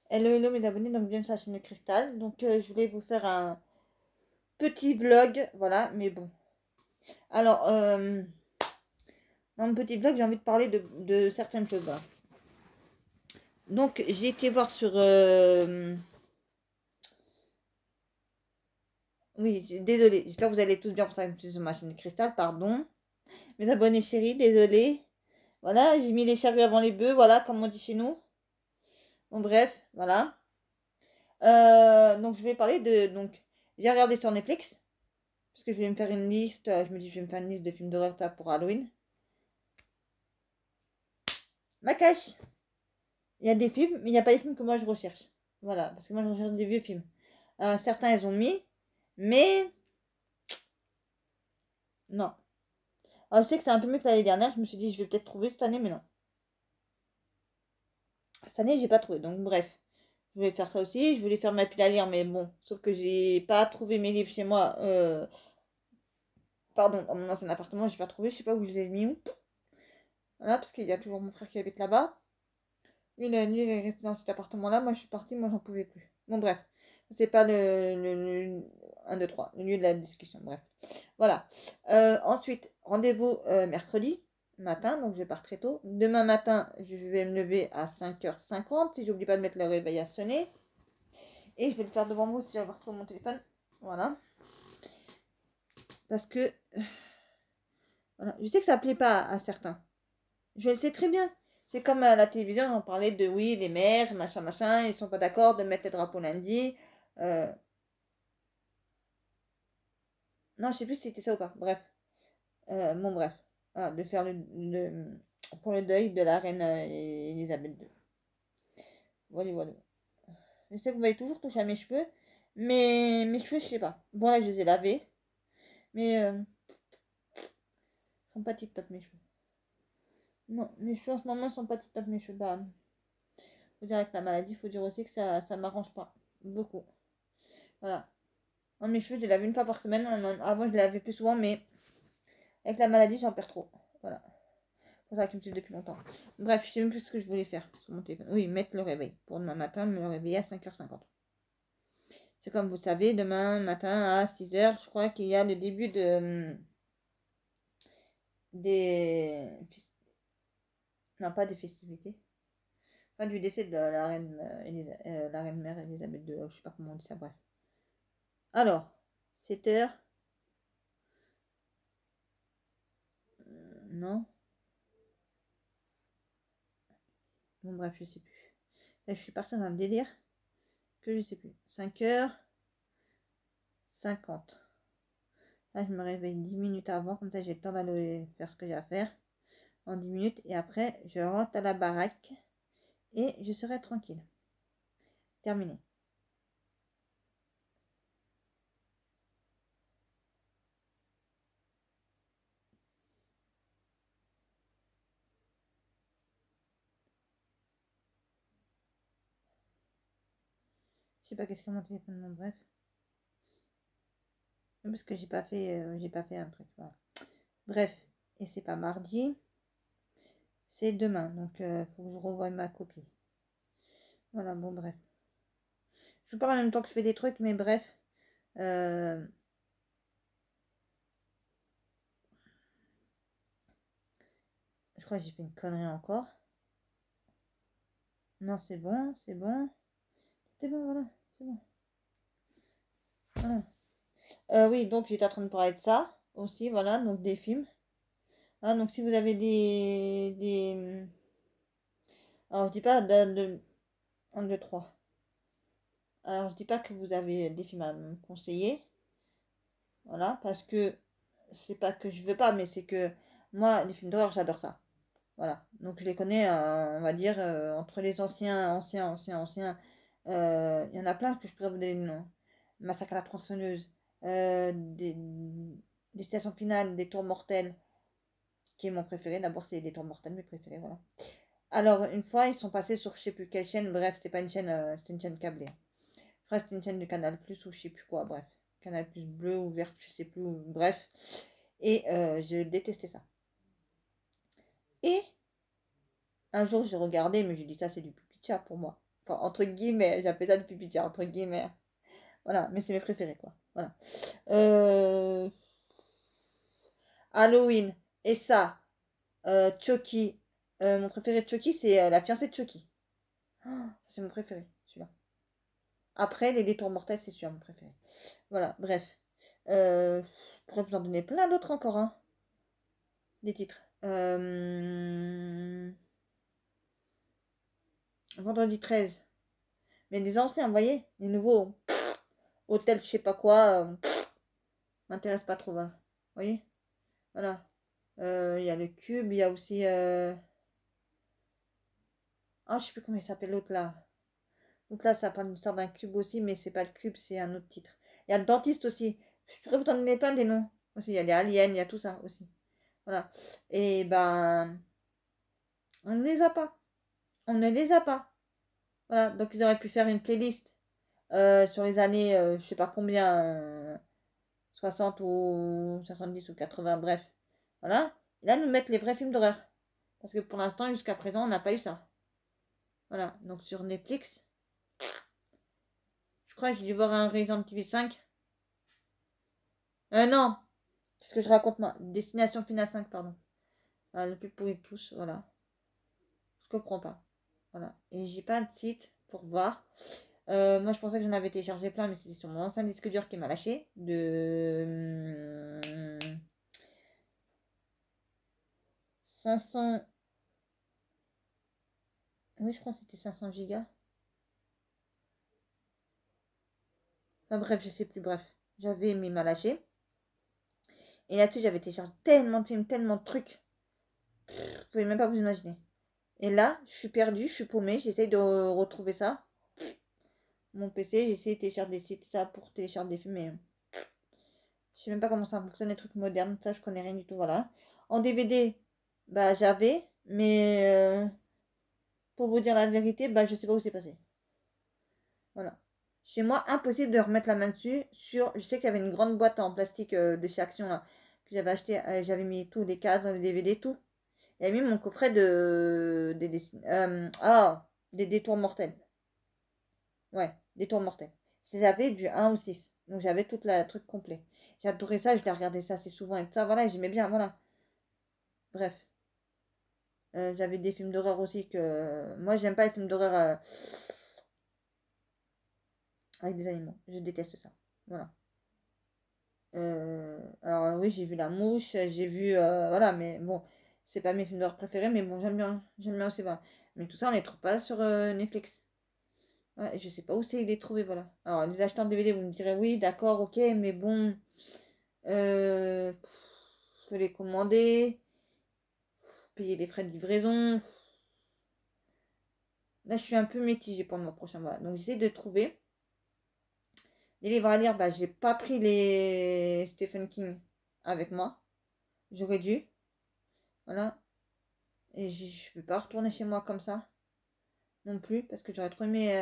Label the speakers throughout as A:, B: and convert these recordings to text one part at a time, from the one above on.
A: Hello, hello mes abonnés, donc bienvenue sur la chaîne de Cristal. Donc je voulais vous faire un petit vlog, voilà, mais bon. Alors, dans mon petit vlog, j'ai envie de parler de certaines choses, voilà. Donc j'ai été voir sur... Oui, désolé, j'espère que vous allez tous bien pour ça sur ma chaîne de Cristal, pardon. Mes abonnés chéris, désolé. Voilà, j'ai mis les charrues avant les bœufs, voilà, comme on dit chez nous. Bon bref, voilà. Donc je vais parler de... Donc, j'ai regardé sur Netflix. Parce que je vais me faire une liste, je me dis je vais me faire une liste de films d'horreur pour Halloween. Ma cache. Il y a des films, mais il n'y a pas les films que moi je recherche. Voilà, parce que moi je recherche des vieux films. Certains ils ont mis, mais non. Alors, je sais que c'est un peu mieux que l'année dernière, je me suis dit je vais peut-être trouver cette année, mais non. Cette année j'ai pas trouvé, donc bref. Je voulais faire ça aussi, je voulais faire ma pile à lire, mais bon, sauf que j'ai pas trouvé mes livres chez moi. Pardon, dans mon ancien appartement, j'ai pas trouvé, je sais pas où je les ai mis où. Voilà, parce qu'il y a toujours mon frère qui habite là-bas. Lui, la nuit, il est resté dans cet appartement-là. Moi, je suis partie, moi, j'en pouvais plus. Bon, bref. C'est pas le 1, 2, 3, le lieu de la discussion. Bref. Voilà. Ensuite, rendez-vous mercredi matin. Donc, je pars très tôt. Demain matin, je vais me lever à 5h50. Si j'oublie pas de mettre le réveil à sonner. Et je vais le faire devant vous si j'ai retrouvé mon téléphone. Voilà. Parce que. Voilà. Je sais que ça plaît pas à certains. Je le sais très bien. C'est comme à la télévision, on parlait de oui, les maires, machin, machin, ils sont pas d'accord de mettre les drapeaux lundi. Euh, Non, je sais plus si c'était ça ou pas. Bref. Bon, bref. Voilà, de faire pour le deuil de la reine Elisabeth II. Voilà, voilà. Je sais que vous m'avez toujours touché à mes cheveux, mais mes cheveux, je sais pas. Bon, là, je les ai lavés, mais ils sont pas tip top mes cheveux. Non, mes cheveux en ce moment sont pas tip top mes cheveux. Bah, faut dire avec la maladie, faut dire aussi que ça m'arrange pas beaucoup. Voilà. Moi, mes cheveux, je les lave une fois par semaine. Avant, je les lavais plus souvent, mais avec la maladie, j'en perds trop. Voilà. C'est pour ça qu'ils me suivent depuis longtemps. Bref, je sais même plus ce que je voulais faire sur mon téléphone. Oui, mettre le réveil. Pour demain matin, me réveiller à 5h50. C'est comme vous savez, demain matin à 6h, je crois qu'il y a le début des... Non, pas des festivités. Enfin, du décès de la reine, la reine mère Elisabeth II. Je sais pas comment on dit ça, bref. Alors, 7h. Non. Bon, bref, je sais plus. Là, je suis partie dans un délire que je sais plus. 5h50. Là, je me réveille 10 minutes avant, comme ça j'ai le temps d'aller faire ce que j'ai à faire en 10 minutes. Et après, je rentre à la baraque et je serai tranquille. Terminé. Je sais pas qu'est-ce que mon téléphone, bon, bref. Parce que j'ai pas fait un truc. Voilà. Bref, et c'est pas mardi, c'est demain. Donc, faut que je revoie ma copie. Voilà, bon, bref. Je vous parle en même temps que je fais des trucs, mais bref. Je crois que j'ai fait une connerie encore. Non, c'est bon, c'est bon. C'est bon, voilà, c'est bon. Voilà. Oui, donc j'étais en train de parler de ça aussi, voilà, donc des films. Ah, donc si vous avez alors je dis pas de 1, 2, 3. Alors je dis pas que vous avez des films à me conseiller. Voilà, parce que c'est pas que je veux pas, mais c'est que moi, les films d'horreur, j'adore ça. Voilà, donc je les connais, on va dire, entre les anciens. Il y en a plein que je pourrais vous donner le nom. Massacre à la tronçonneuse, des stations finales, des tours mortels, qui est mon préféré. D'abord, c'est des tours mortels, mes préférés, voilà. Alors, une fois, ils sont passés sur je sais plus quelle chaîne, bref, c'était pas une chaîne, c'était une chaîne câblée. Je crois que c'était une chaîne du Canal Plus ou je sais plus quoi, bref. Canal Plus bleu ou vert, je sais plus, bref. Et je détestais ça. Et un jour, j'ai regardé, mais j'ai dit ça, c'est du pipi de chat pour moi. Enfin, entre guillemets, j'appelle ça depuis petit, entre guillemets. Voilà, mais c'est mes préférés, quoi. Voilà. Euh, Halloween. Et ça, Chucky. Mon préféré de Chucky, c'est la fiancée de Chucky. Oh, ça, c'est mon préféré, celui-là. Après, les détours mortels, c'est celui-là, mon préféré. Voilà, bref. Je pourrais vous en donner plein d'autres encore, hein. Des titres. Vendredi 13. Mais des anciens, vous voyez. Les nouveaux. Hôtel, je sais pas quoi. M'intéresse pas trop, voilà. Vous voyez. Voilà. Il y a le cube, il y a aussi... Ah, je sais plus comment il s'appelle l'autre là. Donc là, ça parle d'une histoire d'un cube aussi, mais c'est pas le cube, c'est un autre titre. Il y a le dentiste aussi. Je pourrais vous en donner plein des noms. Aussi, il y a les aliens, il y a tout ça aussi. Voilà. Et ben, on ne les a pas. On ne les a pas. Voilà. Donc ils auraient pu faire une playlist sur les années, je sais pas combien, 60 ou 70 ou 80, bref. Voilà. Et là, nous mettre les vrais films d'horreur. Parce que pour l'instant, jusqu'à présent, on n'a pas eu ça. Voilà. Donc sur Netflix, je crois que j'ai dû voir un Resident Evil 5. Non. C'est ce que je raconte moi. Destination Final 5, pardon. Voilà, le plus pourri de tous, voilà. Je comprends pas. Voilà. Et j'ai pas de site pour voir. Moi, je pensais que j'en avais téléchargé plein, mais c'était sur mon ancien disque dur qui m'a lâché. De 500. Oui, je crois que c'était 500 gigas. Enfin bref, je sais plus, bref. J'avais mis ma lâché. Et là-dessus, j'avais téléchargé tellement de films, tellement de trucs. Vous pouvez même pas vous imaginer. Et là, je suis perdue, je suis paumée, j'essaye de retrouver ça. Mon PC, j'essaie de télécharger des sites ça pour télécharger des films, mais je sais même pas comment ça fonctionne, les trucs modernes, ça je connais rien du tout, voilà. En DVD, bah j'avais, mais pour vous dire la vérité, bah je sais pas où c'est passé. Voilà. Chez moi, impossible de remettre la main dessus. Je sais qu'il y avait une grande boîte en plastique de chez Action là, que j'avais acheté, j'avais mis tous les cases, les DVD, tout. Et mis mon coffret des détours mortels. Ouais, détours mortels. Je les avais du 1 au 6. Donc j'avais tout le truc complet. J'adorais ça, je l'ai regardé ça assez souvent et tout ça. Voilà, j'aimais bien, voilà. Bref. J'avais des films d'horreur aussi que. Moi, j'aime pas les films d'horreur avec des animaux. Je déteste ça. Voilà. Alors, oui, j'ai vu La Mouche, j'ai vu. Voilà, mais bon, c'est pas mes films d'horreur préférés, mais bon, j'aime bien. J'aime bien aussi, voilà. Mais tout ça, on les trouve pas sur Netflix. Ouais, je sais pas où c'est il est trouvé, voilà. Alors, les acheteurs de DVD, vous me direz oui, d'accord, ok, mais bon. Euh, faut les commander, payer les frais de livraison. Là, je suis un peu mitigée pour le mois prochain. Voilà. Donc, j'essaie de trouver des livres à lire. Bah, j'ai pas pris les Stephen King avec moi. J'aurais dû. Voilà. Et je peux pas retourner chez moi comme ça non plus. Parce que j'aurais trop aimé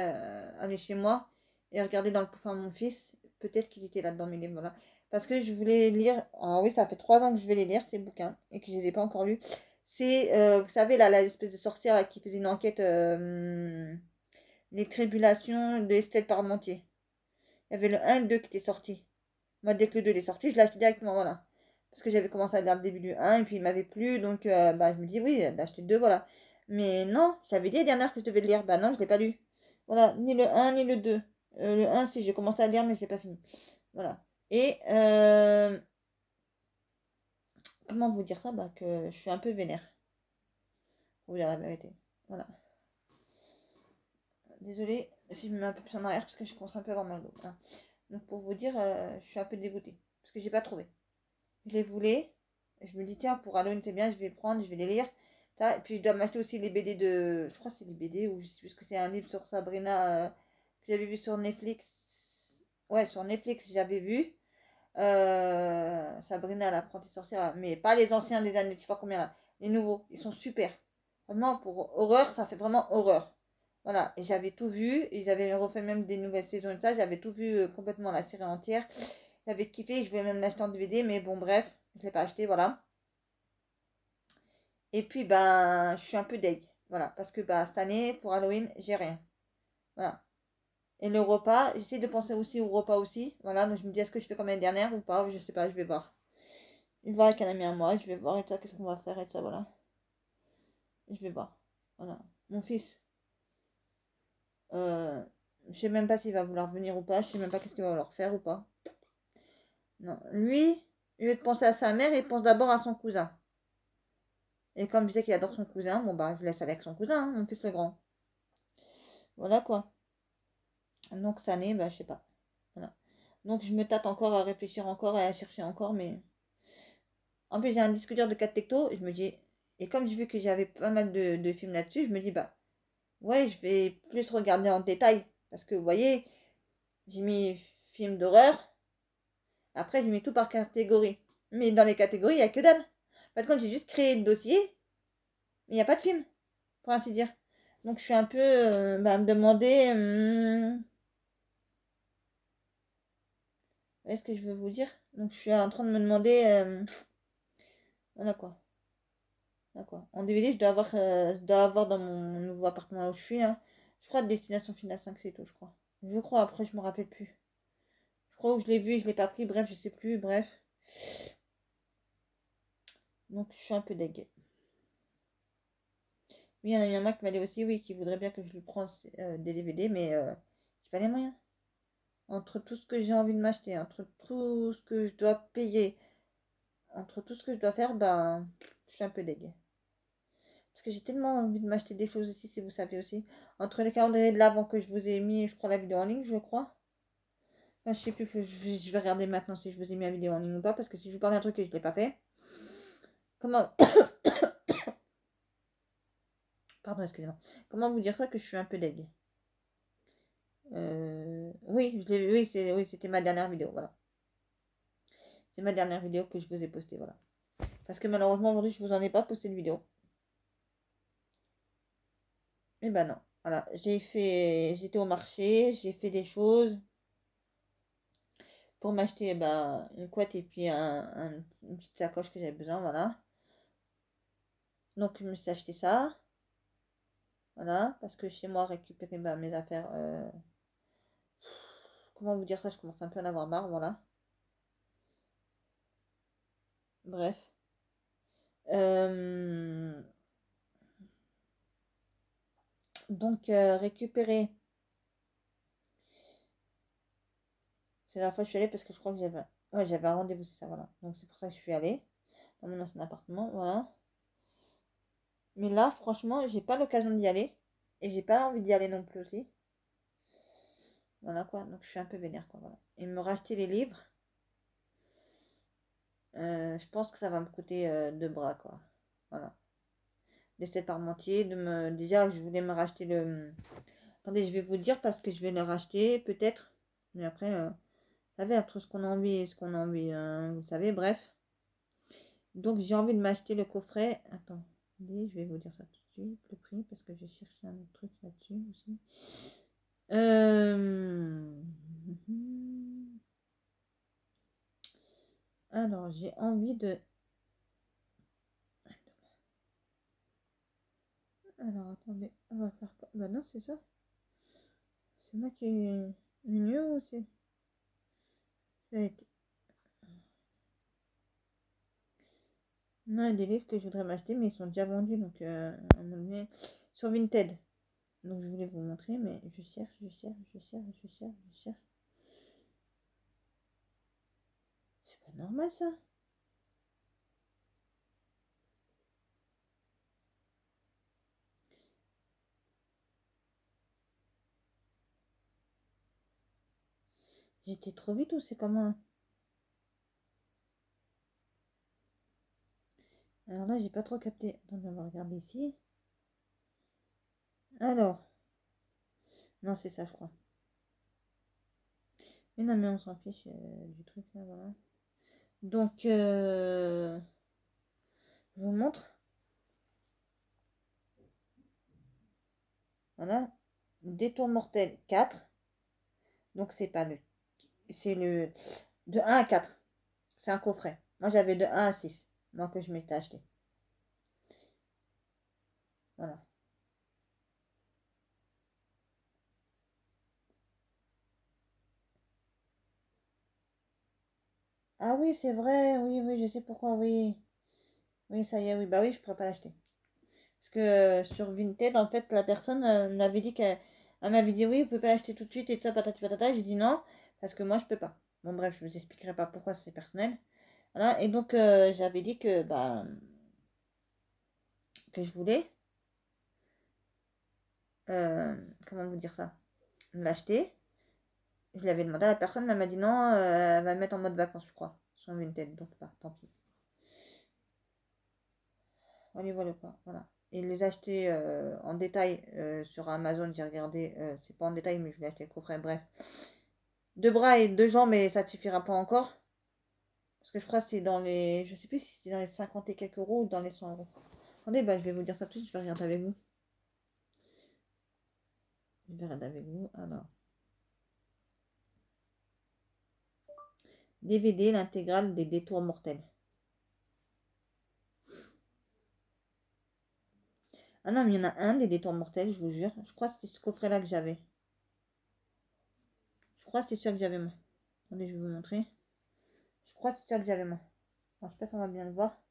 A: aller chez moi et regarder dans le poufin à mon fils. Peut-être qu'ils étaient là-dedans mes livres. Voilà. Parce que je voulais lire. Ah oui, ça fait 3 ans que je vais les lire, ces bouquins. Et que je les ai pas encore lus. C'est, vous savez, là, l'espèce de sorcière là, qui faisait une enquête. Les tribulations d'Estelle Parmentier. Il y avait le 1 et le 2 qui étaient sortis. Moi, dès que le 2 est sorti, je l'ai acheté directement, voilà. Parce que j'avais commencé à lire le début du 1 et puis il m'avait plu, donc bah, je me dis oui, d'acheter le 2, voilà. Mais non, j'avais dit la dernière que je devais le lire. Bah non, je ne l'ai pas lu. Voilà, ni le 1 ni le 2. Le 1, si j'ai commencé à lire, mais je n'ai pas fini. Voilà. Et comment vous dire ça? Bah que je suis un peu vénère. Pour vous dire la vérité. Voilà. Désolée si je me mets un peu plus en arrière parce que je commence un peu à avoir mal au dos. Hein. Donc pour vous dire, je suis un peu dégoûtée. Parce que j'ai pas trouvé. Je les voulais. Je me dis, tiens, pour Halloween, c'est bien, je vais le prendre, je vais les lire. Ça, et puis je dois m'acheter aussi les BD de. Je crois que c'est les BD, ou je sais plus ce que c'est un livre sur Sabrina que j'avais vu sur Netflix. Ouais, sur Netflix, j'avais vu. Sabrina, l'apprentie sorcière, là. Mais pas les anciens des années, je sais pas combien là. Les nouveaux, ils sont super. Vraiment, pour horreur, ça fait vraiment horreur. Voilà, et j'avais tout vu. Ils avaient refait même des nouvelles saisons et ça. J'avais tout vu complètement la série entière. J'avais kiffé. Je voulais même l'acheter en DVD, mais bon, bref, je l'ai pas acheté, voilà. Et puis, ben, je suis un peu deg. Voilà, parce que bah, cette année, pour Halloween, j'ai rien. Voilà. Et le repas, j'essaie de penser aussi au repas aussi. Voilà, donc je me dis, est-ce que je fais comme l'année dernière ou pas? Je sais pas, je vais voir. Je vais voir avec un ami à moi, je vais voir et ça, qu'est-ce qu'on va faire et ça, voilà. Je vais voir. Voilà. Mon fils, je sais même pas s'il va vouloir venir ou pas, je sais même pas qu'est-ce qu'il va vouloir faire ou pas. Non, lui, au lieu de penser à sa mère, il pense d'abord à son cousin. Et comme je sais qu'il adore son cousin, bon bah je laisse avec son cousin, hein, mon fils le grand. Voilà quoi. Donc cette année, bah je sais pas. Voilà. Donc je me tâte encore à réfléchir encore et à chercher encore, mais en plus j'ai un disque dur de 4 textos, et je me dis, et comme j'ai vu que j'avais pas mal de films là-dessus, je me dis bah ouais, je vais plus regarder en détail. Parce que vous voyez, j'ai mis film d'horreur, après j'ai mis tout par catégorie. Mais dans les catégories, il n'y a que dalle. Par contre, j'ai juste créé le dossier, mais il n'y a pas de film, pour ainsi dire. Donc je suis un peu à me demander. Vous voyez ce que je veux vous dire? Donc je suis en train de me demander. Voilà quoi. D'accord. En DVD, je dois avoir dans mon nouveau appartement où je suis, hein, je crois, de Destination Finale 5, c'est tout, je crois. Je crois, après, je me rappelle plus. Je crois que je l'ai vu, je l'ai pas pris, bref, je sais plus, bref. Donc je suis un peu dégueu. Oui, il y en a un ami à moi qui m'a dit aussi, oui, qui voudrait bien que je lui prenne des DVD, mais j'ai pas les moyens. Entre tout ce que j'ai envie de m'acheter, entre tout ce que je dois payer, entre tout ce que je dois faire, ben, je suis un peu dégueu. Parce que j'ai tellement envie de m'acheter des choses aussi, si vous savez aussi. Entre les calendriers de l'avant que je vous ai mis, je crois, la vidéo en ligne, je crois. Enfin, je sais plus, je vais regarder maintenant si je vous ai mis la vidéo en ligne ou pas, parce que si je vous parle d'un truc et je ne l'ai pas fait. Comment. Pardon, excusez-moi. Comment vous dire ça que je suis un peu deg. Oui, oui, c'était ma dernière vidéo, voilà. C'est ma dernière vidéo que je vous ai postée, voilà. Parce que malheureusement, aujourd'hui, je vous en ai pas posté de vidéo. Et ben non. Voilà, j'étais au marché, j'ai fait des choses pour m'acheter une couette et puis une petite sacoche que j'avais besoin, voilà. Donc, je me suis acheté ça. Voilà, parce que chez moi, récupérer mes affaires, comment vous dire ça, je commence un peu à en avoir marre, voilà. Bref. Donc, récupérer. C'est la fois que je suis allée parce que je crois que j'avais un rendez-vous, c'est ça, voilà. Donc, c'est pour ça que je suis allée dans mon ancien appartement, voilà. Mais là, franchement, j'ai pas l'occasion d'y aller. Et j'ai pas envie d'y aller non plus aussi. Voilà quoi, donc je suis un peu vénère quoi, voilà. Et me racheter les livres, je pense que ça va me coûter 2 bras quoi. Voilà. D'essayer de parmentier, déjà je voulais me racheter le. Attendez, je vais vous dire parce que je vais le racheter peut-être. Mais après, vous savez, entre ce qu'on a envie et ce qu'on a envie, vous savez, bref. Donc j'ai envie de m'acheter le coffret. Attendez, je vais vous dire ça tout de suite, le prix, parce que j'ai cherché un autre truc là-dessus aussi. Alors, j'ai envie de. Alors, attendez, on va faire quoi? Bah non, c'est ça. C'est moi qui ai mieux ou c'est. Ça a été. Non, il y a des livres que je voudrais m'acheter, mais ils sont déjà vendus, donc à un moment donné, sur Vinted. Donc je voulais vous montrer, mais je cherche. C'est pas normal ça. J'étais trop vite ou c'est comment? Alors là, j'ai pas trop capté. Attendez, on va regarder ici. Alors. Non, c'est ça, je crois. Mais non, mais on s'en fiche du truc là, voilà. Donc, je vous montre. Voilà. Détour mortel 4. Donc, c'est pas le. C'est le. De 1 à 4. C'est un coffret. Moi, j'avais de 1 à 6. Moi, que je m'étais acheté. Voilà. Ah oui, c'est vrai, oui, oui, je sais pourquoi, oui. Oui, ça y est, oui, bah oui, je pourrais pas l'acheter. Parce que sur Vinted, en fait, la personne m'avait dit qu'elle elle m'avait dit oui, vous pouvez pas l'acheter tout de suite et tout ça, patati patata. J'ai dit non, parce que moi, je peux pas. Bon, bref, je vous expliquerai pas pourquoi c'est personnel. Voilà, et donc j'avais dit que, bah, que je voulais, euh, comment vous dire ça, l'acheter. Je l'avais demandé à la personne, mais elle m'a dit non, elle va le mettre en mode vacances, je crois, sur Vinted. Donc, bah, tant pis. Voilà, voilà quoi, voilà. Et les acheter en détail sur Amazon, j'ai regardé, c'est pas en détail, mais je voulais acheter le coffret, bref. Deux bras et deux jambes, mais ça ne suffira pas encore. Parce que je crois que c'est dans les. Je sais plus si c'est dans les 50 et quelques euros ou dans les 100 euros. Attendez, bah, je vais vous dire ça tout de suite, je vais regarder avec vous. Je vais regarder avec vous. Alors. DVD, l'intégrale des détours mortels. Ah non, mais il y en a un des détours mortels, je vous jure. Je crois que c'était ce coffret-là que j'avais. Je crois que c'est celui que j'avais moi. Attendez, je vais vous montrer. Je crois que c'est celui que j'avais moi. Alors, je sais pas si on va bien le voir.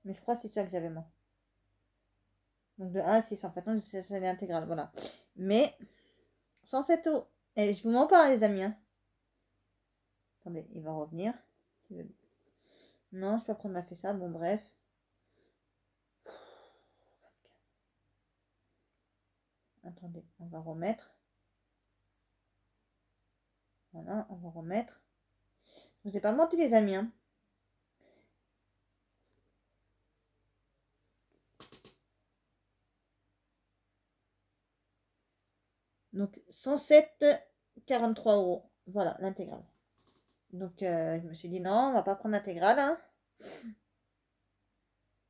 A: Mais je crois que c'est celui que j'avais moi. Donc de 1 à 6, en fait, non, c'est l'intégrale, voilà. Mais 107 euros. Et je vous mens pas, les amis. Hein. Attendez, il va revenir. Non, je sais pas pourquoi on a fait ça. Bon, bref. Attendez, on va remettre. Voilà, on va remettre. Je vous ai pas menti, les amis. Hein. Donc, 107,43 euros. Voilà, l'intégrale. Donc, je me suis dit, non, on va pas prendre l'intégrale. Hein.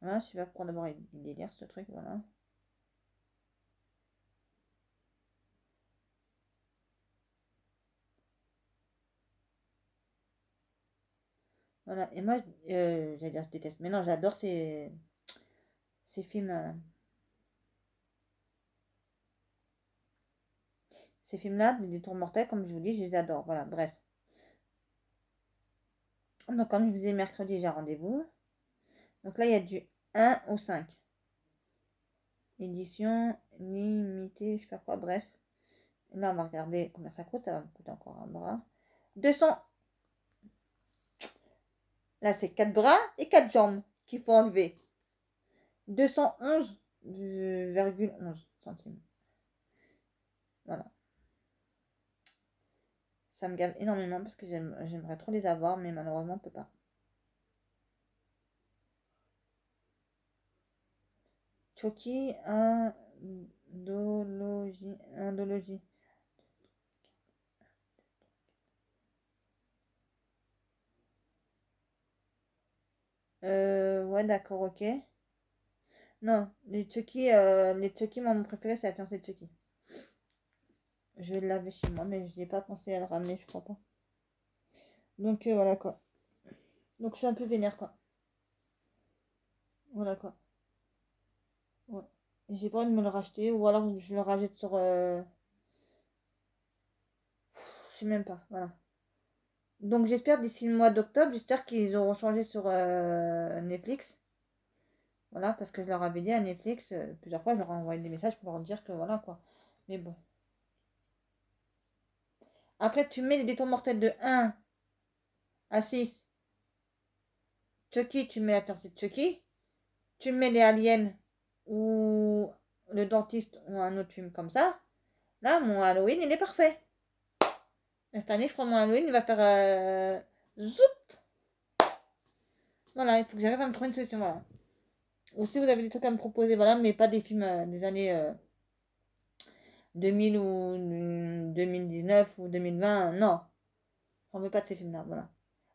A: Voilà, je vais prendre d'abord il délire, ce truc. Voilà. Voilà, et moi, j'allais dire, je déteste. Mais non, j'adore ces films. Ces films-là, des détours mortels, comme je vous dis, je les adore. Voilà, bref. Donc, comme je vous dis, mercredi, j'ai rendez-vous. Donc là, il y a du 1 au 5. Édition limitée, je sais pas quoi, bref. Là, on va regarder combien ça coûte. Ça va me coûter encore un bras. 200. Là, c'est 4 bras et 4 jambes qu'il faut enlever. 211,11 centimes. Voilà. Ça me gave énormément parce que j'aimerais trop les avoir, mais malheureusement, on ne peut pas. Chucky, Indologie. Ouais, d'accord, ok. Non, les Chucky, moi, mon préféré, c'est la fiancée de Chucky. Je vais le laver chez moi, mais je n'ai pas pensé à le ramener, je crois pas. Donc, voilà, quoi. Donc, je suis un peu vénère, quoi. Voilà, quoi. Ouais. Et j'ai pas envie de me le racheter, ou alors je le rachète sur... Je sais même pas, voilà. Donc, j'espère d'ici le mois d'octobre, j'espère qu'ils auront changé sur Netflix. Voilà, parce que je leur avais dit à Netflix, plusieurs fois, je leur ai envoyé des messages pour leur dire que voilà, quoi. Mais bon. Après, tu mets les détours mortels de 1 à 6. Chucky, tu mets la fiancée de Chucky. Tu mets les aliens ou le dentiste ou un autre film comme ça. Là, mon Halloween, il est parfait. Cette année, je crois que mon Halloween, il va faire zoup. Voilà, il faut que j'arrive à me trouver une solution. Voilà. Ou si vous avez des trucs à me proposer, voilà, mais pas des films des années 2000 ou 2019 ou 2020. Non, on veut pas de ces films-là. Voilà.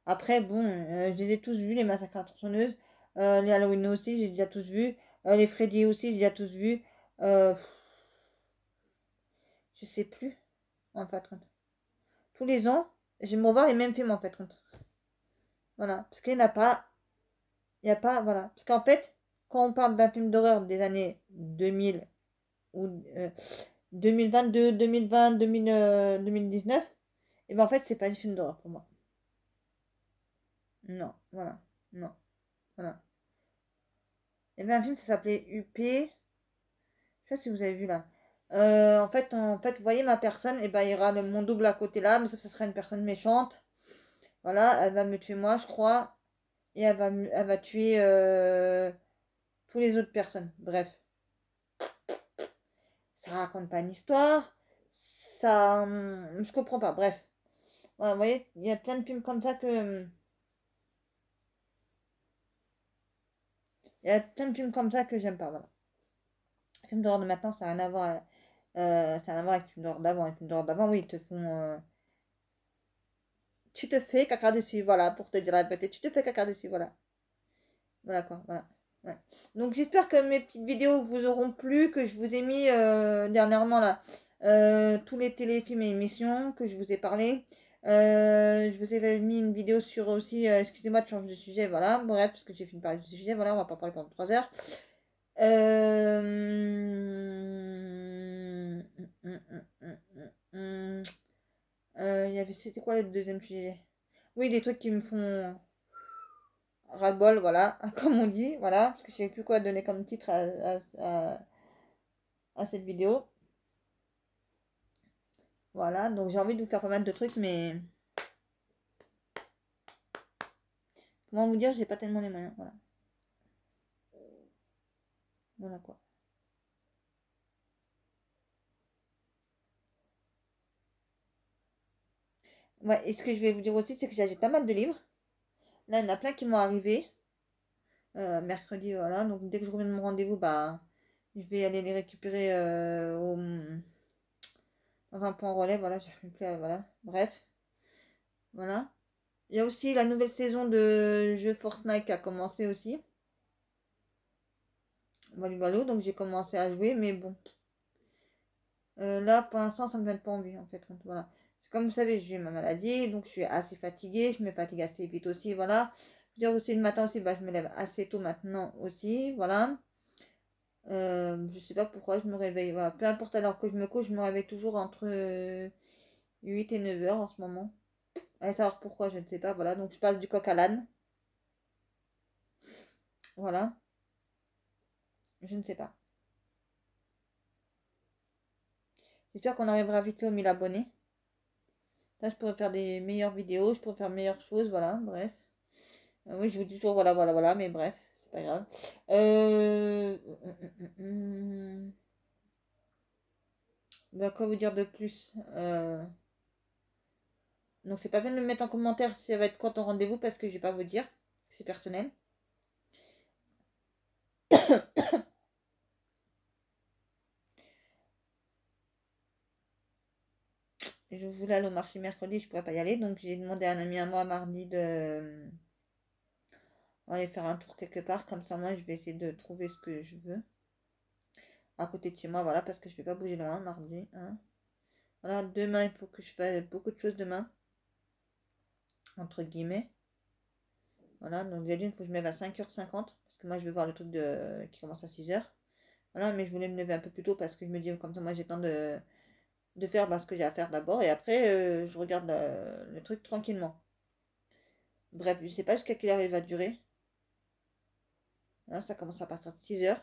A: Après, bon, je les ai tous vus, les massacres à la tronçonneuse. Les Halloween aussi, j'ai déjà tous vus. Les Freddy aussi, j'ai déjà tous vus. Euh, je sais plus, en fait. Tous les ans, j'aime revoir les mêmes films, en fait. Voilà. Parce qu'il n'y en a pas. Il n'y a pas. Voilà. Parce qu'en fait, quand on parle d'un film d'horreur des années 2000 ou 2022, 2020, 2019, et ben en fait, c'est pas des films d'horreur pour moi. Non, voilà. Non, voilà. Il y avait un film, ça s'appelait UP. Je sais pas si vous avez vu là. Vous voyez ma personne, et ben il y aura mon double à côté là, mais sauf que ce sera une personne méchante. Voilà, elle va me tuer moi, je crois. Et elle va tuer tous les autres personnes. Bref, ça raconte pas une histoire. Ça, je comprends pas. Bref, voilà, vous voyez, il y a plein de films comme ça il y a plein de films comme ça que j'aime pas. Voilà. Les films d'horreur de maintenant, ça n'a rien à voir. Ça n'a rien à voir avec les films d'horreur d'avant. Les films d'horreur d'avant, oui, ils te font. Tu te fais caca dessus, voilà, pour te dire la vérité. Tu te fais caca dessus, voilà. Voilà quoi, voilà. Ouais. Donc j'espère que mes petites vidéos vous auront plu, que je vous ai mis dernièrement là tous les téléfilms et émissions que je vous ai parlé. Je vous ai mis une vidéo sur aussi, excusez-moi de changer de sujet, voilà, bref, parce que j'ai fini de parler du sujet, voilà, on va pas parler pendant 3 heures. Euh... Il y avait, c'était quoi le deuxième sujet? Oui, des trucs qui me font ras-le-bol, voilà, comme on dit, voilà, parce que je sais plus quoi donner comme titre à cette vidéo. Voilà, donc j'ai envie de vous faire pas mal de trucs, mais comment vous dire, j'ai pas tellement les moyens, voilà. Voilà quoi. Ouais, et ce que je vais vous dire aussi, c'est que j'achète pas mal de livres. Là, il y en a plein qui m'ont arrivé. Mercredi, voilà, donc dès que je reviens de mon rendez-vous, bah, je vais aller les récupérer dans un point relais, voilà, j'arrive plus à, voilà, bref, voilà. Il y a aussi la nouvelle saison de jeu Fortnite qui a commencé aussi. Voilà, voilà, donc j'ai commencé à jouer, mais bon. Là, pour l'instant, ça me donne pas envie, en fait. Donc, voilà. C'est comme vous savez, j'ai ma maladie, donc je suis assez fatiguée. Je me fatigue assez vite aussi, voilà. Je veux dire aussi, le matin aussi, bah, je me lève assez tôt maintenant aussi, voilà. Je sais pas pourquoi je me réveille, voilà. Peu importe à l'heure que je me couche, je me réveille toujours entre 8 et 9 heures en ce moment. Allez savoir pourquoi, je ne sais pas, voilà. Donc, je passe du coq à l'âne, voilà. Je ne sais pas. J'espère qu'on arrivera vite fait aux 1000 abonnés. Là, je pourrais faire des meilleures vidéos, je pourrais faire meilleures choses, voilà, bref. Oui, je vous dis toujours voilà, voilà, voilà, mais bref, c'est pas grave. Euh... Bah, quoi vous dire de plus? Donc, c'est pas bien de me mettre en commentaire si ça va être quand ton rendez-vous parce que je vais pas vous dire. C'est personnel. Je voulais aller au marché mercredi, je pourrais pas y aller. Donc, j'ai demandé à un ami à moi mardi de aller faire un tour quelque part. Comme ça, moi, je vais essayer de trouver ce que je veux à côté de chez moi. Voilà, parce que je vais pas bouger loin mardi, hein. Voilà, demain, il faut que je fasse beaucoup de choses demain. Entre guillemets. Voilà, donc déjà d'une, il faut que je me lève à 5h50, parce que moi je vais voir le truc qui commence à 6h. Voilà, mais je voulais me lever un peu plus tôt parce que je me dis, comme ça, moi j'ai le temps de faire ce que j'ai à faire d'abord, et après je regarde le truc tranquillement. Bref, je sais pas jusqu'à quelle heure il va durer. Là, ça commence à partir de 6h.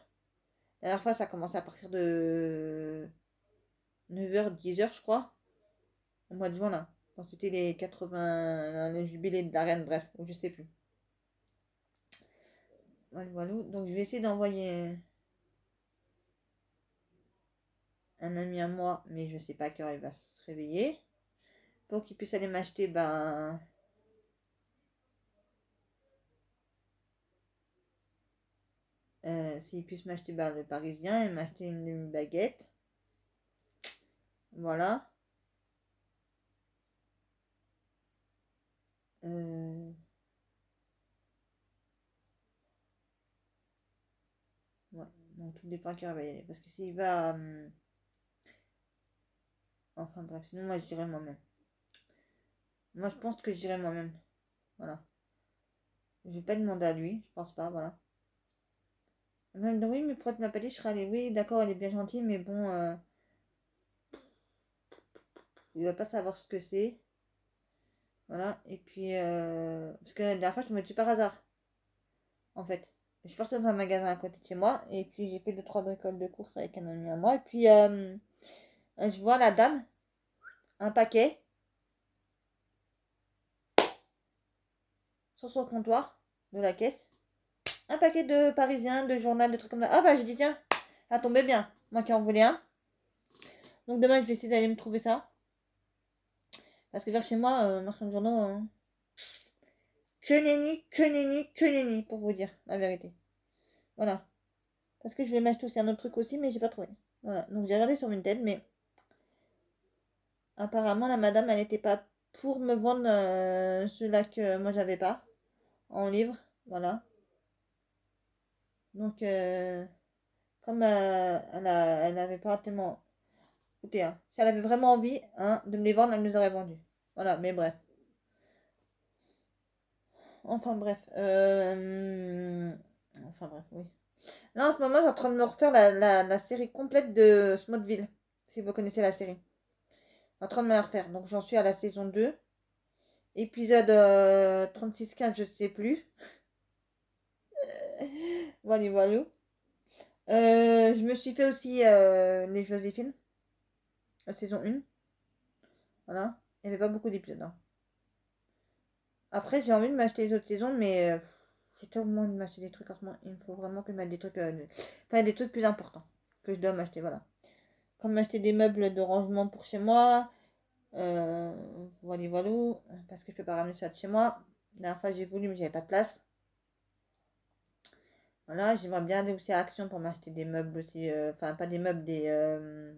A: La dernière fois, ça a commencé à partir de 9h, 10h, je crois, au mois de juin, là. Quand c'était les 80, le jubilé de la reine, bref, ou je sais plus. Voilà, voilà. Donc je vais essayer d'envoyer un ami à moi, mais je sais pas à quelle heure il va se réveiller. Pour qu'il puisse aller m'acheter, s'il puisse m'acheter le parisien et m'acheter une demi-baguette. Voilà. Euh, ouais. Donc tout dépend à quelle heure il va y aller. Parce que s'il va. Enfin bref, sinon moi je dirais moi-même. Moi je pense que je dirais moi-même. Voilà. Je vais pas demander à lui, je pense pas, voilà. Elle va me dire, oui, mais pourquoi tu m'as pas dit, je serais allée. Oui, d'accord, elle est bien gentille, mais bon, il va pas savoir ce que c'est. Voilà, et puis, parce que la dernière fois, je suis tombée dessus par hasard, en fait. Je suis partie dans un magasin à côté de chez moi, et puis j'ai fait 2-3 bricoles de courses avec un ami à moi, et puis je vois la dame, un paquet sur son comptoir de la caisse, un paquet de Parisiens, de journal, de trucs comme ça. Ah bah j'ai dit tiens, ça tombait bien, moi qui en voulais un. Donc demain je vais essayer d'aller me trouver ça. Parce que vers chez moi, marchand de journaux, que nenni, pour vous dire la vérité. Voilà. Parce que je vais m'acheter aussi un autre truc aussi, mais j'ai pas trouvé. Voilà. Donc j'ai regardé sur Vinted, mais apparemment la madame, elle n'était pas pour me vendre ceux-là que moi j'avais pas en livre. Voilà. Donc comme elle avait pas tellement. Écoutez, hein, si elle avait vraiment envie de me les vendre, elle me les aurait vendus. Voilà, mais bref. Enfin bref. Enfin bref, oui. Là, en ce moment, je suis en train de me refaire la série complète de Smallville, si vous connaissez la série. En train de me la refaire. Donc, j'en suis à la saison 2. Épisode 36-15, je sais plus. Voilà, voilà. Je me suis fait aussi les Joséphine, la saison 1. Voilà. Il n'y avait pas beaucoup d'épisodes, hein. Après, j'ai envie de m'acheter les autres saisons, mais j'ai tellement envie de m'acheter des trucs en ce moment. Il me faut vraiment que je mette des trucs, enfin, des trucs plus importants que je dois m'acheter, voilà. Comme m'acheter des meubles de rangement pour chez moi. Voilà, voilà. Parce que je peux pas ramener ça de chez moi. La dernière fois, j'ai voulu, mais j'avais pas de place. Voilà, j'aimerais bien aller aussi à Action pour m'acheter des meubles aussi. Enfin, pas des meubles, des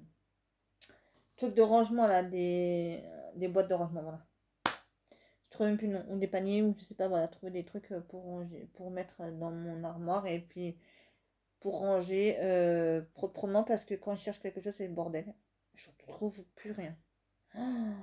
A: trucs de rangement, là. Des boîtes de rangement, voilà. Je trouve même plus le nom. Ou des paniers, ou je sais pas, voilà. Trouver des trucs pour ranger, pour mettre dans mon armoire. Et puis, pour ranger proprement. Parce que quand je cherche quelque chose, c'est le bordel. Je trouve plus rien. Oh,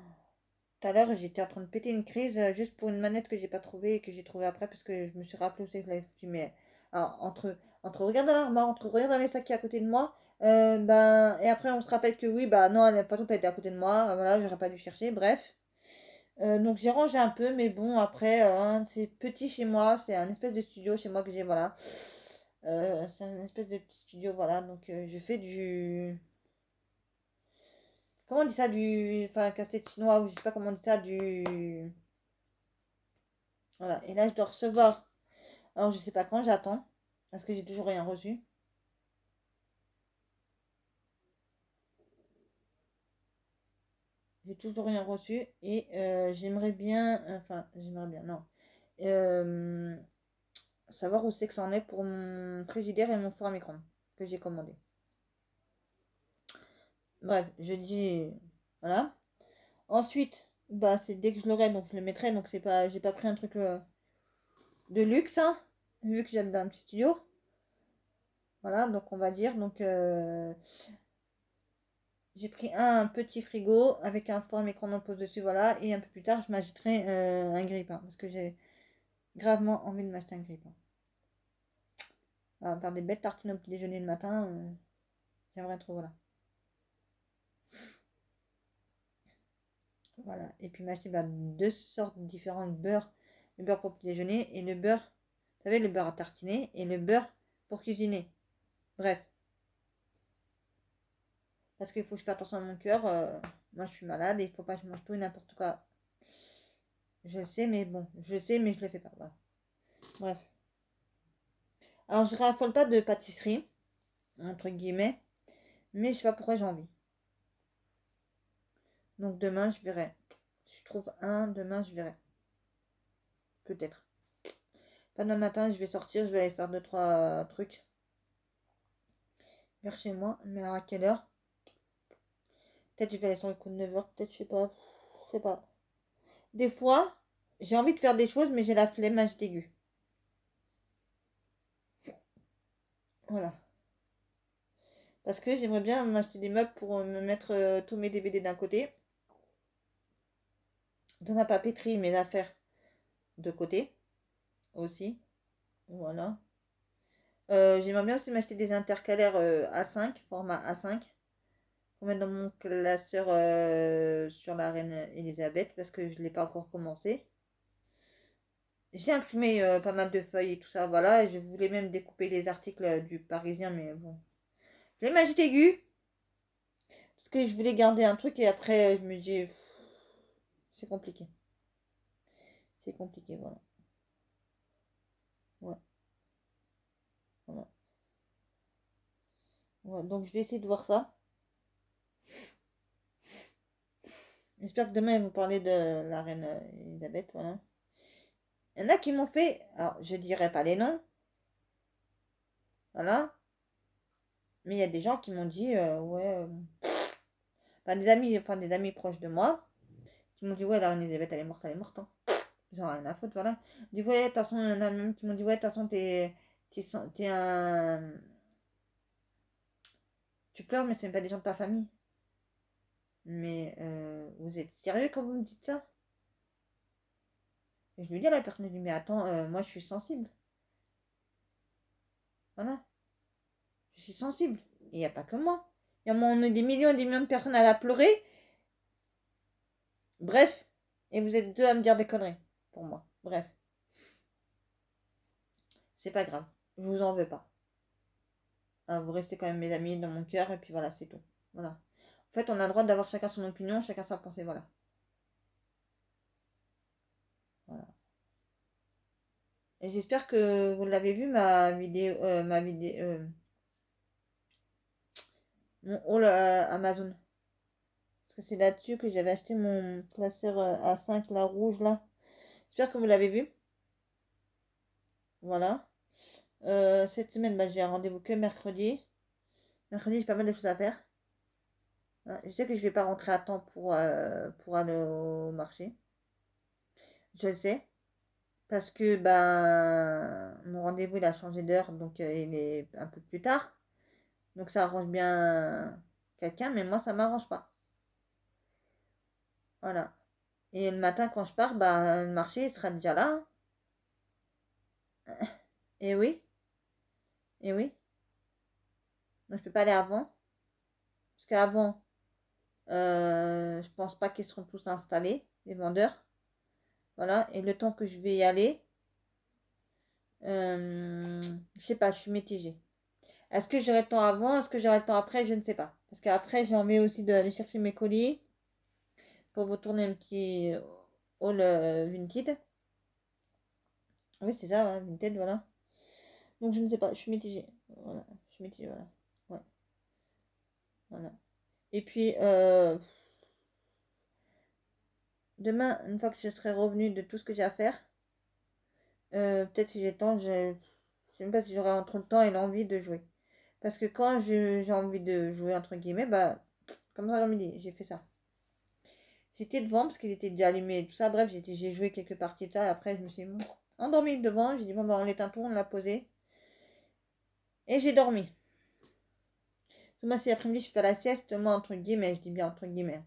A: tout à l'heure, j'étais en train de péter une crise juste pour une manette que j'ai pas trouvée et que j'ai trouvée après parce que je me suis rappelé où c'est que je l'avais foutu. Mais alors, entre regarder dans l'armoire, entre regarder dans les sacs qui est à côté de moi, ben, et après on se rappelle que oui, bah non, de toute façon, t'as été à côté de moi, voilà, j'aurais pas dû chercher, bref. Donc j'ai rangé un peu, mais bon, après, c'est petit chez moi, c'est un espèce de studio chez moi que j'ai, voilà. C'est un espèce de petit studio, voilà, donc je fais du. Comment on dit ça, du. Enfin, casse-tête chinois, ou je sais pas comment on dit ça, du. Voilà, et là je dois recevoir. Alors je sais pas quand, j'attends. Parce que j'ai toujours rien reçu. J'ai toujours rien reçu. Et j'aimerais bien. Enfin, j'aimerais bien, non. Euh, savoir où c'est que ça en est pour mon frigidaire et mon four à micro-ondes que j'ai commandé. Bref, je dis. Voilà. Ensuite, bah c'est dès que je l'aurai, donc je le mettrai. Donc c'est pas. J'ai pas pris un truc de luxe, hein, vu que j'aime dans un petit studio. Voilà, donc on va dire. Donc j'ai pris un petit frigo avec un four à micro-ondes pose dessus, voilà. Et un peu plus tard, je m'achèterai un grille-pain. Parce que j'ai gravement envie de m'acheter un grille-pain. Voilà, faire des belles tartines au petit déjeuner le matin. J'aimerais trop, voilà. Voilà. Et puis m'acheter bah, deux sortes différentes de beurre. Le beurre pour petit déjeuner et le beurre, vous savez, le beurre à tartiner et le beurre pour cuisiner. Bref. Parce qu'il faut que je fasse attention à mon cœur. Moi, je suis malade et il faut pas que je mange tout et n'importe quoi. Je sais, mais bon, je sais, mais je le fais pas. Voilà. Bref. Alors, je raffole pas de pâtisserie, entre guillemets, mais je sais pas pourquoi j'ai envie. Donc, demain, je verrai. Si je trouve un, demain, je verrai. Peut-être. Pas demain matin, je vais sortir, je vais aller faire 2-3 trucs vers chez moi. Mais alors, à quelle heure? Peut-être je vais aller sur le coup de 9h, peut-être, je sais pas. Je sais pas. Des fois, j'ai envie de faire des choses, mais j'ai la flemme, je dégueu. Voilà. Parce que j'aimerais bien m'acheter des meubles pour me mettre tous mes DVD d'un côté. Dans ma papeterie, mes affaires de côté aussi. Voilà. J'aimerais bien aussi m'acheter des intercalaires A5, format A5. pour mettre dans mon classeur sur la reine Elisabeth parce que je ne l'ai pas encore commencé. J'ai imprimé pas mal de feuilles et tout ça, voilà. Je voulais même découper les articles du Parisien, mais bon. Je l'ai magique aiguë parce que je voulais garder un truc et après je me dis c'est compliqué. C'est compliqué, voilà. Ouais, voilà. Ouais, donc je vais essayer de voir ça. J'espère que demain ils vont parler de la reine Elisabeth, voilà. Il y en a qui m'ont fait, alors je dirais pas les noms, voilà, mais il y a des gens qui m'ont dit, ouais, enfin des amis proches de moi, qui m'ont dit, ouais, la reine Elisabeth, elle est morte, hein. Ils ont rien à foutre, voilà. Ils disent, ouais, de toute façon, il y en a même qui m'ont dit, ouais, de toute façon, t'es un. Tu pleures, mais c'est même pas des gens de ta famille. Mais vous êtes sérieux quand vous me dites ça? Et je lui dis à la personne, je lui dis, mais attends, moi je suis sensible. Voilà, je suis sensible. Et il n'y a pas que moi. On a des millions et des millions de personnes à la pleurer. Bref. Et vous êtes deux à me dire des conneries. Pour moi. Bref. C'est pas grave. Je vous en veux pas. Hein, vous restez quand même mes amis dans mon cœur. Et puis voilà, c'est tout. Voilà. En fait, on a le droit d'avoir chacun son opinion, chacun sa pensée. Voilà. Voilà. Et j'espère que vous l'avez vu, mon haul Amazon. Parce que c'est là-dessus que j'avais acheté mon classeur A5, la rouge, là. J'espère que vous l'avez vu. Voilà. Cette semaine, bah, j'ai un rendez-vous que mercredi. Mercredi, j'ai pas mal de choses à faire. Hein, je sais que je vais pas rentrer à temps pour aller au marché. Je le sais. Parce que ben mon rendez-vous il a changé d'heure, donc il est un peu plus tard. Donc ça arrange bien quelqu'un, mais moi ça m'arrange pas. Voilà. Et le matin quand je pars, bah, le marché il sera déjà là, hein. Et oui, et oui. Donc je peux pas aller avant. Parce qu'avant, je pense pas qu'ils seront tous installés, les vendeurs. Voilà. Et le temps que je vais y aller, je sais pas, je suis mitigée. Est-ce que j'aurai le temps avant? Est-ce que j'aurai le temps après? Je ne sais pas. Parce qu'après, j'ai envie aussi d'aller chercher mes colis pour vous tourner un petit haul Vinted. Oui, c'est ça, ouais, Vinted, voilà. Donc, je ne sais pas, je suis mitigée. Voilà, je suis mitigée, voilà. Ouais, voilà. Et puis, demain, une fois que je serai revenue de tout ce que j'ai à faire, peut-être si j'ai le temps, je sais même pas si j'aurai entre le temps et l'envie de jouer. Parce que quand j'ai envie de jouer, entre guillemets, bah, comme ça, midi, j'ai fait ça. J'étais devant parce qu'il était déjà allumé et tout ça. Bref, j'ai joué quelques parties de ça. Et après, je me suis endormie devant. J'ai dit, bon, bah, on l'éteint tout, on l'a posé. Et j'ai dormi. Parce que moi, si l'après-midi, je fais pas la sieste, moi, entre guillemets, je dis bien entre guillemets.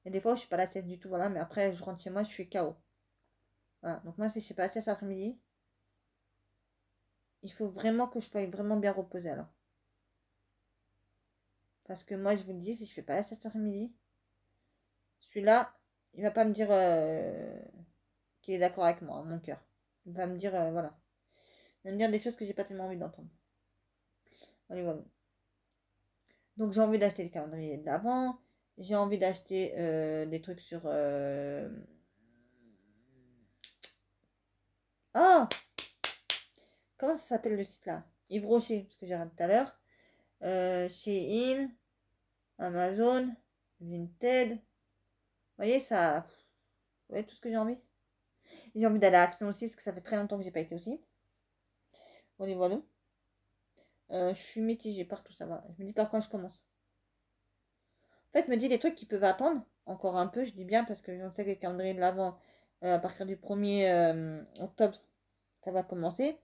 A: Et des fois, je fais pas la sieste du tout, voilà. Mais après, je rentre chez moi, je suis KO. Voilà. Donc, moi, si je fais pas la sieste l'après-midi, il faut vraiment que je sois vraiment bien reposée alors. Parce que moi, je vous le dis, si je fais pas la sieste l'après-midi, celui-là, il va pas me dire qu'il est d'accord avec moi, mon cœur. Il va me dire, voilà. Il va me dire des choses que j'ai pas tellement envie d'entendre. Allez, voilà. Donc j'ai envie d'acheter le calendrier d'avant. J'ai envie d'acheter des trucs sur... Ah, comment ça s'appelle le site là? Yves Rocher, parce que j'ai regardé tout à l'heure. Shein, Amazon, Vinted. Vous voyez, ça... Vous voyez tout ce que j'ai envie? J'ai envie d'aller à Action aussi, parce que ça fait très longtemps que j'ai pas été aussi. Voilà, voilà. Je suis mitigée par tout ça. Va. Je me dis par quoi je commence. En fait, je me dis les trucs qui peuvent attendre encore un peu, je dis bien parce que je sais que le calendrier de l'avant, à partir du 1er octobre, ça va commencer.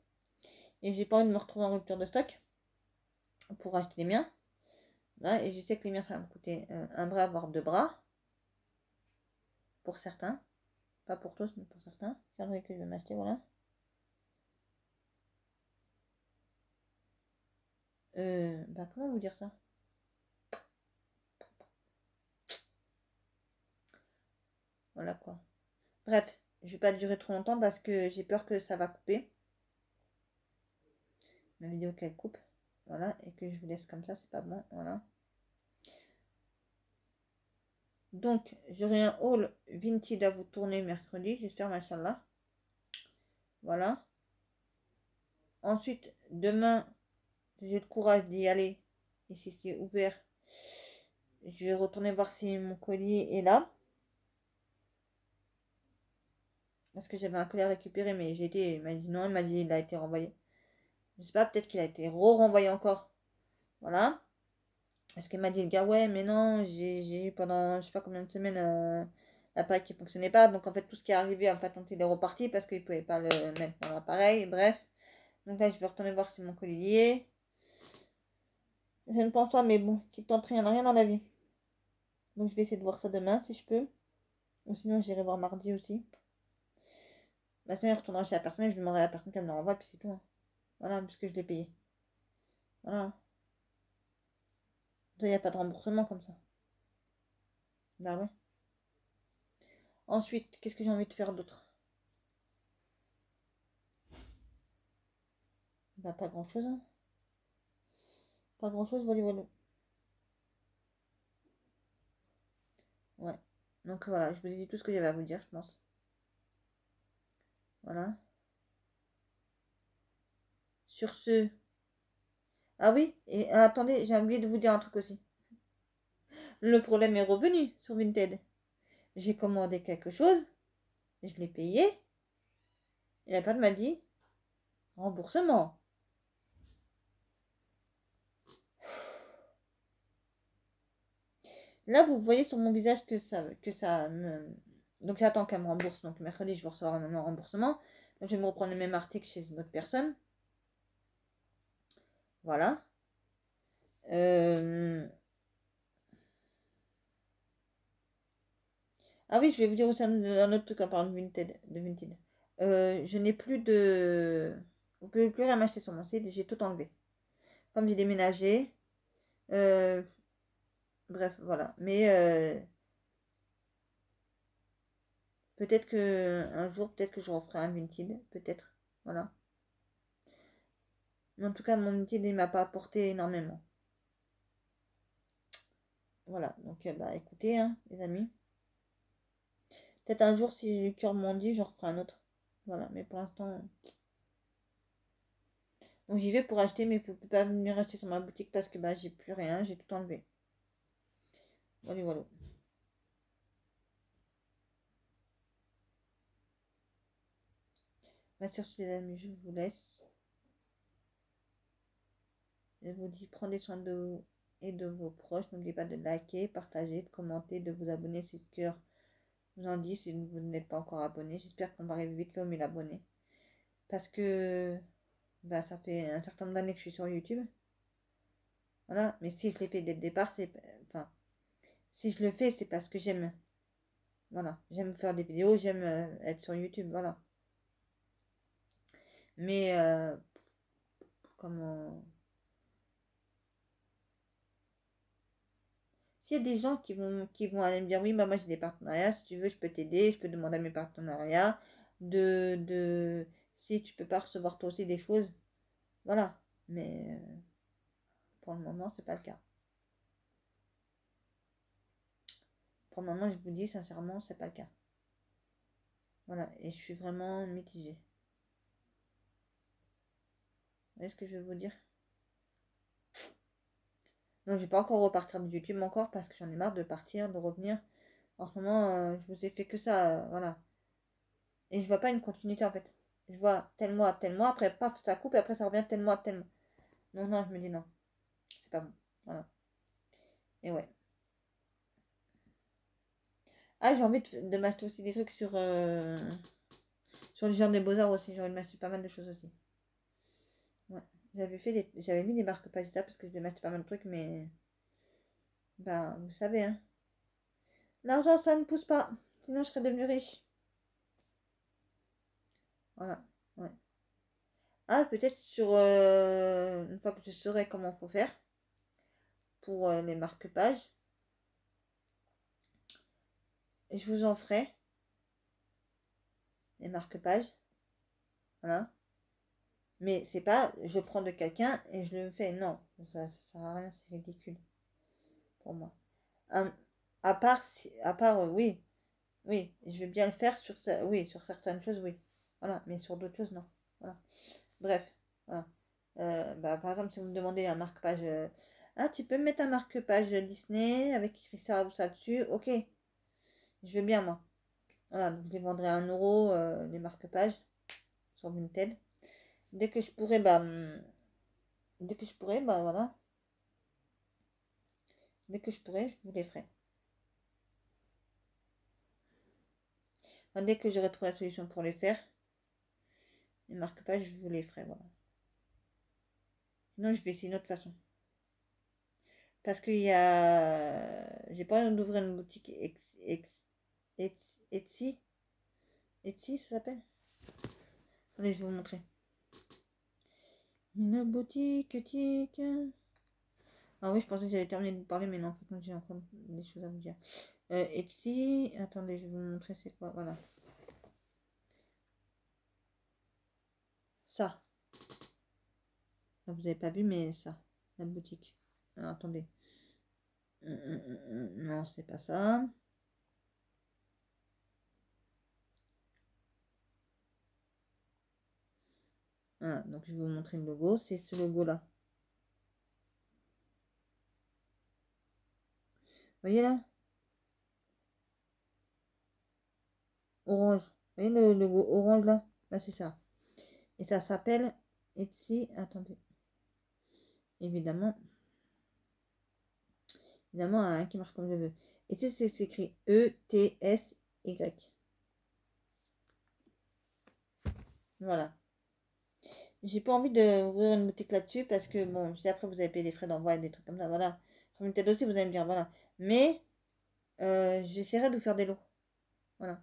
A: Et j'ai pas envie de me retrouver en rupture de stock pour acheter les miens. Là, et je sais que les miens, ça va me coûter un bras, voire deux bras. Pour certains. Pas pour tous, mais pour certains. Calendrier que je vais m'acheter, voilà. Bah, comment vous dire ça? Voilà quoi. Bref, je vais pas durer trop longtemps parce que j'ai peur que ça va couper. Ma vidéo qu'elle coupe. Voilà, et que je vous laisse comme ça, c'est pas bon. Voilà. Donc, j'aurai un haul vintage à vous tourner mercredi, j'espère, machallah. Voilà. Ensuite, demain, j'ai le courage d'y aller. Et si c'est ouvert, je vais retourner voir si mon colis est là. Parce que j'avais un colis à récupérer, mais j'ai été. Il m'a dit non, il m'a dit il a été renvoyé. Je sais pas, peut-être qu'il a été renvoyé encore. Voilà. Parce qu'il m'a dit le gars, ouais, mais non, j'ai eu pendant je sais pas combien de semaines l'appareil qui fonctionnait pas. Donc en fait, tout ce qui est arrivé, en fait, il est reparti parce qu'il pouvait pas le mettre dans l'appareil. Bref. Donc là, je vais retourner voir si mon colis y est. Je ne pense pas, mais bon, qui tente rien, rien dans la vie. Donc je vais essayer de voir ça demain si je peux. Ou sinon, j'irai voir mardi aussi. Bah, sinon, il retournera chez la personne et je demanderai à la personne qu'elle me le renvoie, puis c'est tout. Hein. Voilà, puisque je l'ai payé. Voilà. Il n'y a pas de remboursement comme ça. Bah ouais. Ensuite, qu'est-ce que j'ai envie de faire d'autre? Bah, pas grand-chose. Hein. Pas grand-chose, voilà, voilà. Ouais. Donc voilà, je vous ai dit tout ce que j'avais à vous dire, je pense. Voilà. Sur ce... Ah oui, et attendez, j'ai oublié de vous dire un truc aussi. Le problème est revenu sur Vinted. J'ai commandé quelque chose, je l'ai payé, et la personne m'a dit remboursement. Là, vous voyez sur mon visage que ça me... Donc j'attends qu'elle me rembourse. Donc mercredi, je vais recevoir un même remboursement. Donc je vais me reprendre le même article chez une autre personne. Voilà. Ah oui, je vais vous dire aussi un autre truc en parlant de Vinted. Je n'ai plus de... Vous pouvez plus rien m'acheter sur mon site. J'ai tout enlevé. Comme j'ai déménagé. euh, Bref, voilà. Mais peut-être que un jour, peut-être que je referai un Vinted. Peut-être. Voilà. Mais en tout cas, mon Vinted, il m'a pas apporté énormément. Voilà. Donc, bah écoutez, hein, les amis. Peut-être un jour, si j'ai le cœur m'en dit, j'en referai un autre. Voilà. Mais pour l'instant... Donc j'y vais pour acheter, mais vous ne pouvez pas venir acheter sur ma boutique parce que bah j'ai plus rien, j'ai tout enlevé. Voilà, voilà. Bah, sur ce, les amis, je vous laisse. Je vous dis, prenez soin de vous et de vos proches. N'oubliez pas de liker, partager, de commenter, de vous abonner si le cœur vous en dit, si vous n'êtes pas encore abonné. J'espère qu'on va arriver vite fait aux 1000 abonnés. Parce que bah, ça fait un certain nombre d'années que je suis sur YouTube. Voilà, mais si je l'ai fait dès le départ, c'est... Enfin, si je le fais, c'est parce que j'aime... Voilà, j'aime faire des vidéos, j'aime être sur YouTube, voilà. Mais, comment... S'il y a des gens qui vont aller me dire, oui, bah moi j'ai des partenariats, si tu veux, je peux t'aider, je peux demander à mes partenariats, si tu peux pas recevoir toi aussi des choses, voilà. Mais pour le moment, c'est pas le cas. Pour le moment, je vous dis sincèrement, c'est pas le cas. Voilà, et je suis vraiment mitigée. Vous voyez ce que je veux vous dire? Non, je vais pas encore repartir de YouTube encore parce que j'en ai marre de partir, de revenir. En ce moment, je vous ai fait que ça, voilà. Et je vois pas une continuité en fait. Je vois tel mois, après paf, ça coupe et après ça revient tel mois, tel mois. Non, non, je me dis non, c'est pas bon. Voilà. Et ouais. Ah, j'ai envie de m'acheter aussi des trucs sur le genre des beaux-arts aussi. J'ai envie de m'acheter pas mal de choses aussi. Ouais. J'avais mis des marque-pages là parce que je devais m'acheter pas mal de trucs, mais ben, vous savez, hein. L'argent, ça ne pousse pas. Sinon, je serais devenue riche. Voilà. Ouais. Ah, peut-être une fois que je saurai comment faut faire pour les marque-pages, je vous en ferai. les marque-pages. Voilà. Mais c'est pas, je prends de quelqu'un et je le fais. Non, ça sert à rien, c'est ridicule pour moi. À part, oui, oui, je vais bien le faire sur ça, oui, sur certaines choses, oui. Voilà, mais sur d'autres choses, non. Voilà. Bref, voilà. Bah, par exemple, si vous me demandez un marque-page, ah, tu peux me mettre un marque-page Disney avec écrit ça ou ça dessus, ok, je veux bien, moi. Voilà, donc je les vendrai à 1 euro, les marque-pages sur Vinted. Dès que je pourrai, bah voilà. Dès que je pourrai, je vous les ferai. Enfin, dès que j'aurai trouvé la solution pour les faire, les marque-pages, je vous les ferai, voilà. Sinon, je vais essayer une autre façon. Parce qu'il y a... J'ai pas envie d'ouvrir une boutique Etsy. Etsy, ça s'appelle? Attendez, je vais vous montrer. Une boutique éthique. Ah oui, je pensais que j'avais terminé de vous parler, mais non, en fait, j'ai encore des choses à vous dire. Etsy, attendez, je vais vous montrer c'est quoi, voilà. Ça. Vous n'avez pas vu, mais ça, la boutique. Alors, attendez. Non, c'est pas ça. Voilà, donc je vais vous montrer le logo. C'est ce logo-là. Vous voyez là? Orange. Vous voyez le logo orange là? Là, c'est ça. Et ça s'appelle Etsy. Attendez. Évidemment. Évidemment, un qui marche comme je veux. Etsy, c'est écrit E-T-S-Y. Voilà. J'ai pas envie d'ouvrir une boutique là-dessus parce que, bon, si après vous avez payé des frais d'envoi et des trucs comme ça, voilà. Sur Vinted aussi, vous allez me dire, voilà. Mais, j'essaierai de vous faire des lots. Voilà.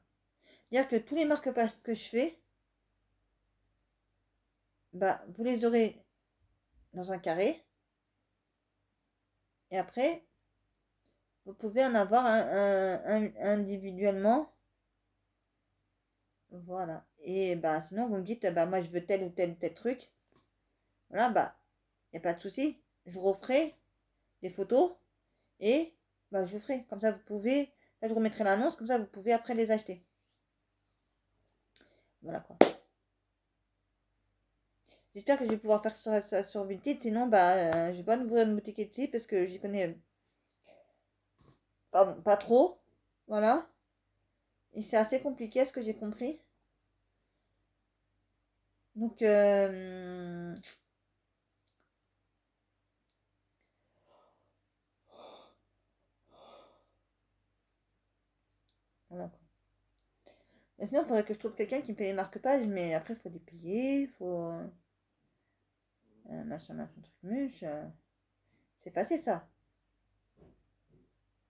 A: Dire que tous les marque-pages que je fais, bah, vous les aurez dans un carré. Et après, vous pouvez en avoir individuellement. Voilà. Et bah, sinon, vous me dites, bah, moi, je veux tel ou tel truc. Voilà, bah, il n'y a pas de souci. Je vous referai des photos et bah, je vous ferai. Comme ça, vous pouvez. Là, je vous remettrai l'annonce. Comme ça, vous pouvez après les acheter. Voilà quoi. J'espère que je vais pouvoir faire ça sur Vinted. Sinon, bah, je vais pas ouvrir une boutique Etsy parce que j'y connais pas trop. Voilà. Et c'est assez compliqué à ce que j'ai compris. Donc, voilà. Et sinon, il faudrait que je trouve quelqu'un qui me fait les marque-pages, mais après, il faut les payer, il faut machin, truc, muche. C'est facile ça.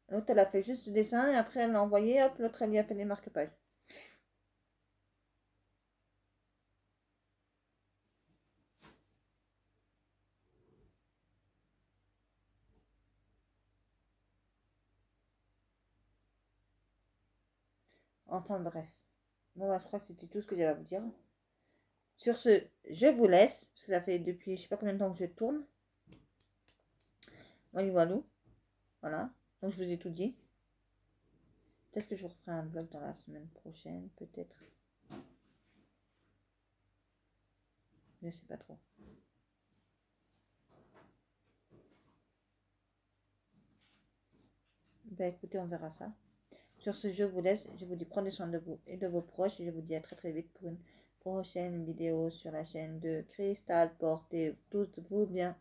A: L'autre, elle a fait juste le dessin et après, elle l'a envoyé, hop, l'autre, elle lui a fait les marque-pages. Enfin, bref. Bon, bah, je crois que c'était tout ce que j'avais à vous dire. Sur ce, je vous laisse, parce que ça fait depuis je sais pas combien de temps que je tourne. Voilà, voilà. Voilà. Donc, je vous ai tout dit. Peut-être que je vous referai un vlog dans la semaine prochaine, peut-être. Je sais pas trop. Bah écoutez, on verra ça. Sur ce, je vous laisse. Je vous dis prenez soin de vous et de vos proches. Et je vous dis à très très vite pour une prochaine vidéo sur la chaîne de Cristal. Portez tous vous bien.